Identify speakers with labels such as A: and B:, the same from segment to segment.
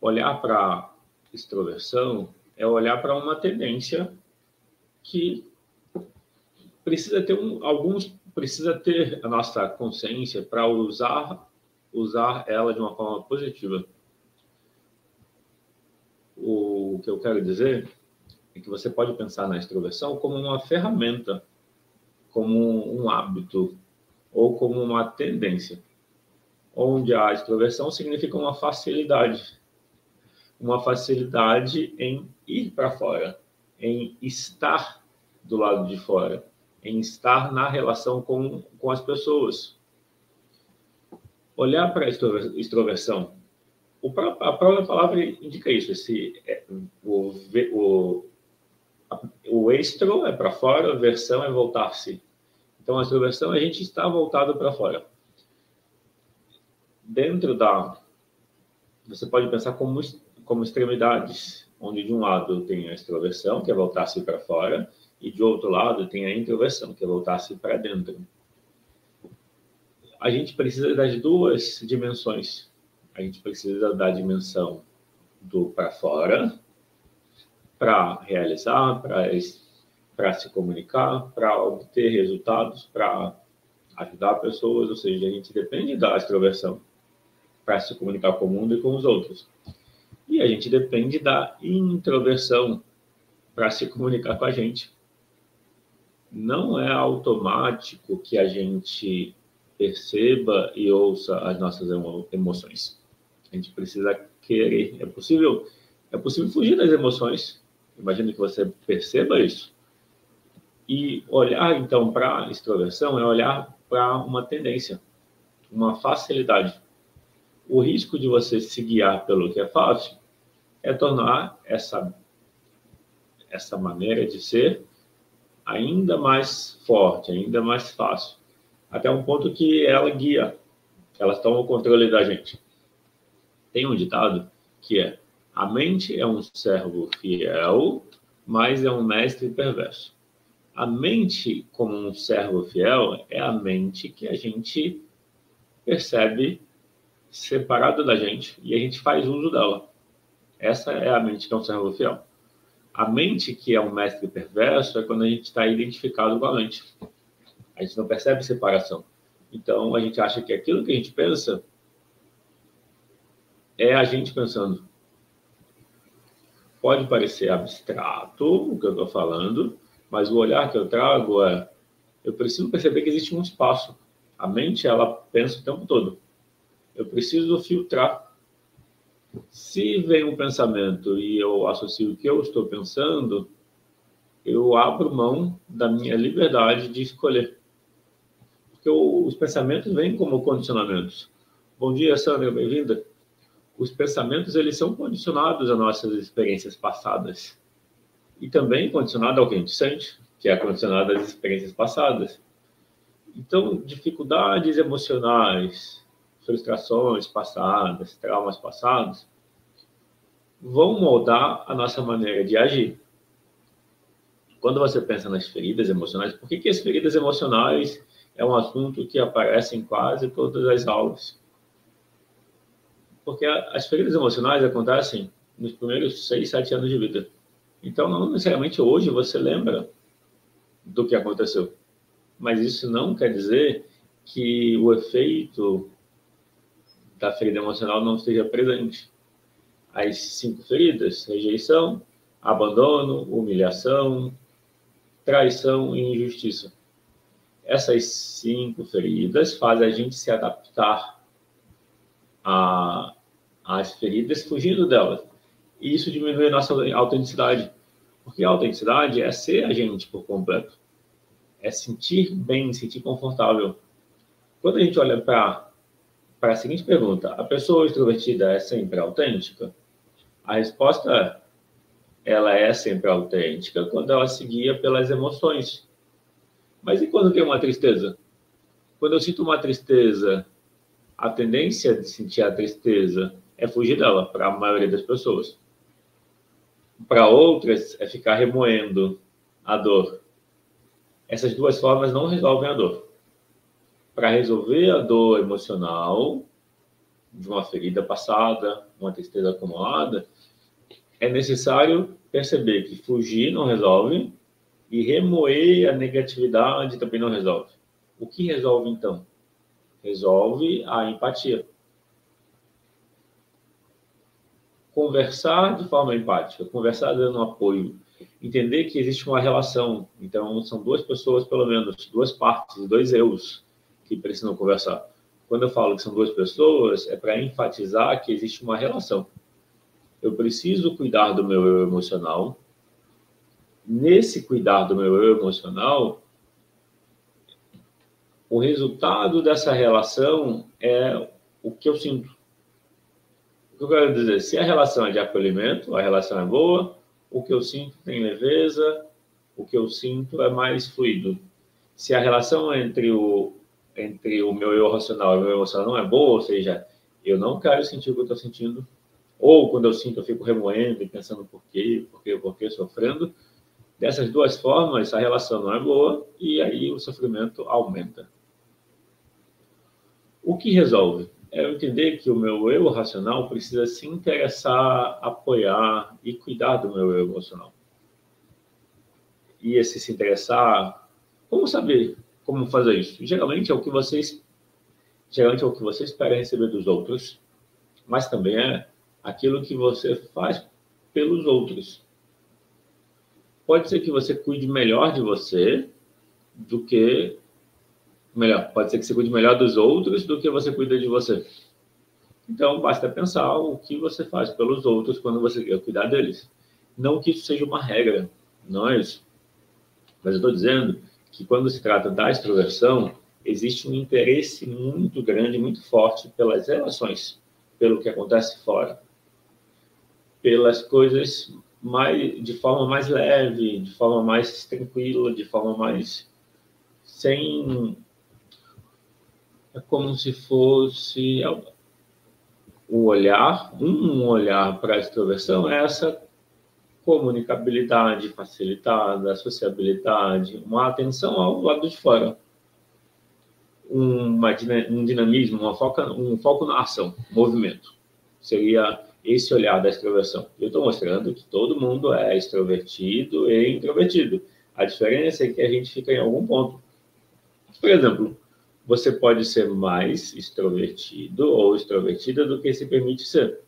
A: olhar para extroversão é olhar para uma tendência que precisa ter precisa ter a nossa consciência para usar ela de uma forma positiva. O que eu quero dizer é que você pode pensar na extroversão como uma ferramenta, como um hábito ou como uma tendência, onde a extroversão significa uma facilidade em ir para fora, em estar do lado de fora, em estar na relação com as pessoas. Olhar para a extroversão, a própria palavra indica isso, o extro é para fora, a versão é voltar-se. Então, a extroversão é a gente estar voltado para fora. Você pode pensar como extremidades, onde de um lado tem a extroversão, que é voltar-se para fora, e de outro lado tem a introversão, que é voltar-se para dentro. A gente precisa das duas dimensões. A gente precisa da dimensão do para fora, para realizar, para se comunicar, para obter resultados, para ajudar pessoas, ou seja, a gente depende da extroversão para se comunicar com o mundo e com os outros. E a gente depende da introversão para se comunicar com a gente. Não é automático que a gente perceba e ouça as nossas emoções. A gente precisa querer. É possível fugir das emoções. Imagino que você perceba isso. E olhar, então, para a extroversão é olhar para uma tendência, uma facilidade. O risco de você se guiar pelo que é fácil é tornar essa maneira de ser ainda mais forte, ainda mais fácil, até um ponto que ela toma o controle da gente. Tem um ditado que é: a mente é um servo fiel, mas é um mestre perverso. A mente, como um servo fiel, é a mente que a gente percebe separado da gente e a gente faz uso dela. Essa é a mente que é um servo fiel. A mente que é um mestre perverso é quando a gente está identificado com a mente. A gente não percebe separação. Então, a gente acha que aquilo que a gente pensa é a gente pensando. Pode parecer abstrato o que eu estou falando, mas o olhar que eu trago é: eu preciso perceber que existe um espaço. A mente, ela pensa o tempo todo. Eu preciso filtrar. Se vem um pensamento e eu associo o que eu estou pensando, eu abro mão da minha liberdade de escolher. Porque os pensamentos vêm como condicionamentos. Bom dia, Sandra, bem-vinda. Os pensamentos, eles são condicionados às nossas experiências passadas. E também condicionado ao que a gente sente, que é condicionado às experiências passadas. Então, dificuldades emocionais, frustrações passadas, traumas passados, vão moldar a nossa maneira de agir. Quando você pensa nas feridas emocionais, por que as feridas emocionais é um assunto que aparece em quase todas as aulas? Porque as feridas emocionais acontecem nos primeiros 6, 7 anos de vida. Então, não necessariamente hoje você lembra do que aconteceu. Mas isso não quer dizer que o efeito da ferida emocional não esteja presente. As 5 feridas: rejeição, abandono, humilhação, traição e injustiça. Essas 5 feridas fazem a gente se adaptar às feridas, fugindo delas. E isso diminui a nossa autenticidade. Porque a autenticidade é ser a gente por completo. É sentir bem, sentir confortável. Quando a gente olha para a seguinte pergunta: a pessoa extrovertida é sempre autêntica? A resposta é: ela é sempre autêntica quando ela se guia pelas emoções. Mas e quando tem uma tristeza? Quando eu sinto uma tristeza, a tendência de sentir a tristeza é fugir dela, para a maioria das pessoas. Para outras, é ficar remoendo a dor. Essas duas formas não resolvem a dor. Para resolver a dor emocional, de uma ferida passada, uma tristeza acumulada, é necessário perceber que fugir não resolve e remoer a negatividade também não resolve. O que resolve, então? Resolve a empatia. Conversar de forma empática, conversar dando apoio, entender que existe uma relação. Então, são duas pessoas, pelo menos, duas partes, dois eus que precisam conversar. Quando eu falo que são duas pessoas, é para enfatizar que existe uma relação. Eu preciso cuidar do meu eu emocional. Nesse cuidar do meu eu emocional, o resultado dessa relação é o que eu sinto. O que eu quero dizer? Se a relação é de acolhimento, a relação é boa, o que eu sinto tem leveza, o que eu sinto é mais fluido. Se a relação entre o meu eu racional e o meu emocional não é boa, ou seja, eu não quero sentir o que eu estou sentindo, ou quando eu sinto eu fico remoendo e pensando por quê, sofrendo, dessas duas formas a relação não é boa e aí o sofrimento aumenta. O que resolve? É eu entender que o meu eu racional precisa se interessar, apoiar e cuidar do meu eu emocional. E esse se interessar, como saber como fazer isso? Geralmente é o que você espera receber dos outros, mas também é aquilo que você faz pelos outros. Pode ser que você cuide melhor de você do que pode ser que você cuide melhor dos outros do que você cuida de você. Então, basta pensar o que você faz pelos outros quando você quer cuidar deles. Não que isso seja uma regra, não é isso. Mas eu estou dizendo que quando se trata da extroversão, existe um interesse muito grande, muito forte pelas relações, pelo que acontece fora, pelas coisas de forma mais leve, de forma mais tranquila, de forma mais sem... É como se fosse um olhar para a extroversão é essa comunicabilidade facilitada, sociabilidade, uma atenção ao lado de fora, um dinamismo, um foco na ação, movimento. Seria esse olhar da extroversão. Eu estou mostrando que todo mundo é extrovertido e introvertido. A diferença é que a gente fica em algum ponto. Por exemplo, você pode ser mais extrovertido ou extrovertida do que se permite ser.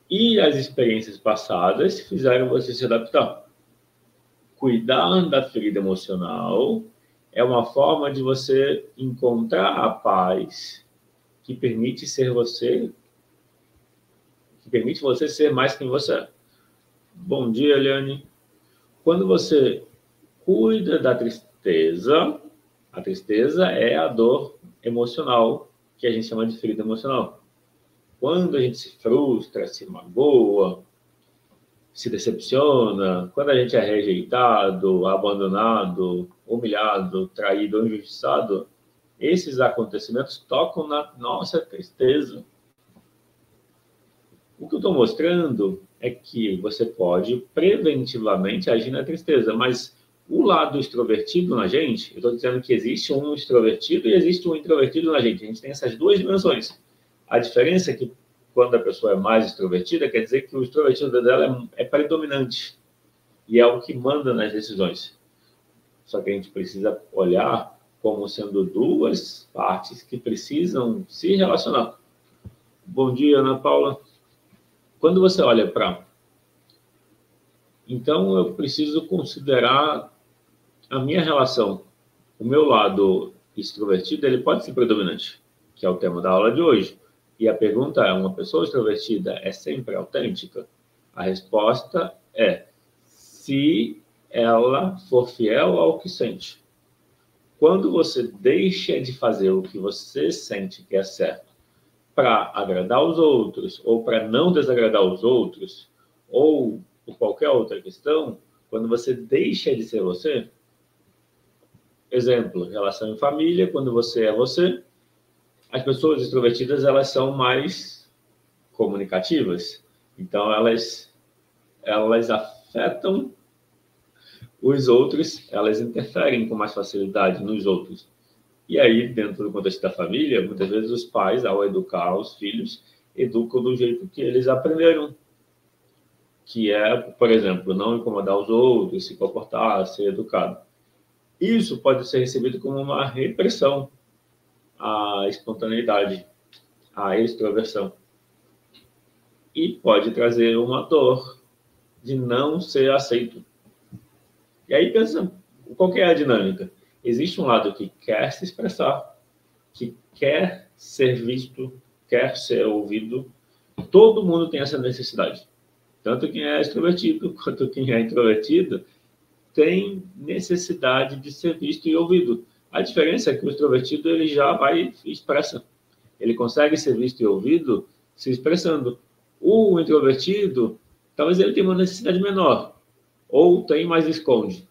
A: E as experiências passadas fizeram você se adaptar. Cuidar da ferida emocional é uma forma de você encontrar a paz que permite você ser mais quem você é. Bom dia, Eliane. Quando você cuida da tristeza, a tristeza é a dor emocional, que a gente chama de ferida emocional. Quando a gente se frustra, se magoa, se decepciona, quando a gente é rejeitado, abandonado, humilhado, traído ou injustiçado, esses acontecimentos tocam na nossa tristeza. O que eu estou mostrando é que você pode preventivamente agir na tristeza, mas o lado extrovertido na gente, eu estou dizendo que existe um extrovertido e existe um introvertido na gente. A gente tem essas duas dimensões. A diferença é que quando a pessoa é mais extrovertida, quer dizer que o extrovertido dela é predominante e é o que manda nas decisões. Só que a gente precisa olhar como sendo duas partes que precisam se relacionar. Bom dia, Ana Paula. Quando você olha para... Então, eu preciso considerar a minha relação. O meu lado extrovertido, ele pode ser predominante, que é o tema da aula de hoje. E a pergunta é, uma pessoa extrovertida é sempre autêntica? A resposta é, se ela for fiel ao que sente. Quando você deixa de fazer o que você sente que é certo para agradar os outros, ou para não desagradar os outros, ou por qualquer outra questão, quando você deixa de ser você, exemplo, relação em família, quando você é você, as pessoas extrovertidas, elas são mais comunicativas. Então, elas afetam os outros, elas interferem com mais facilidade nos outros. E aí, dentro do contexto da família, muitas vezes os pais, ao educar os filhos, educam do jeito que eles aprenderam, que é, por exemplo, não incomodar os outros, se comportar, ser educado. Isso pode ser recebido como uma repressão à espontaneidade, à extroversão. E pode trazer uma dor de não ser aceito. E aí, pensa, qual que é a dinâmica? Existe um lado que quer se expressar, que quer ser visto, quer ser ouvido. Todo mundo tem essa necessidade. Tanto quem é extrovertido quanto quem é introvertido tem necessidade de ser visto e ouvido. A diferença é que o extrovertido ele já vai e expressa. Ele consegue ser visto e ouvido se expressando. O introvertido, talvez ele tenha uma necessidade menor, ou tem, mas esconde.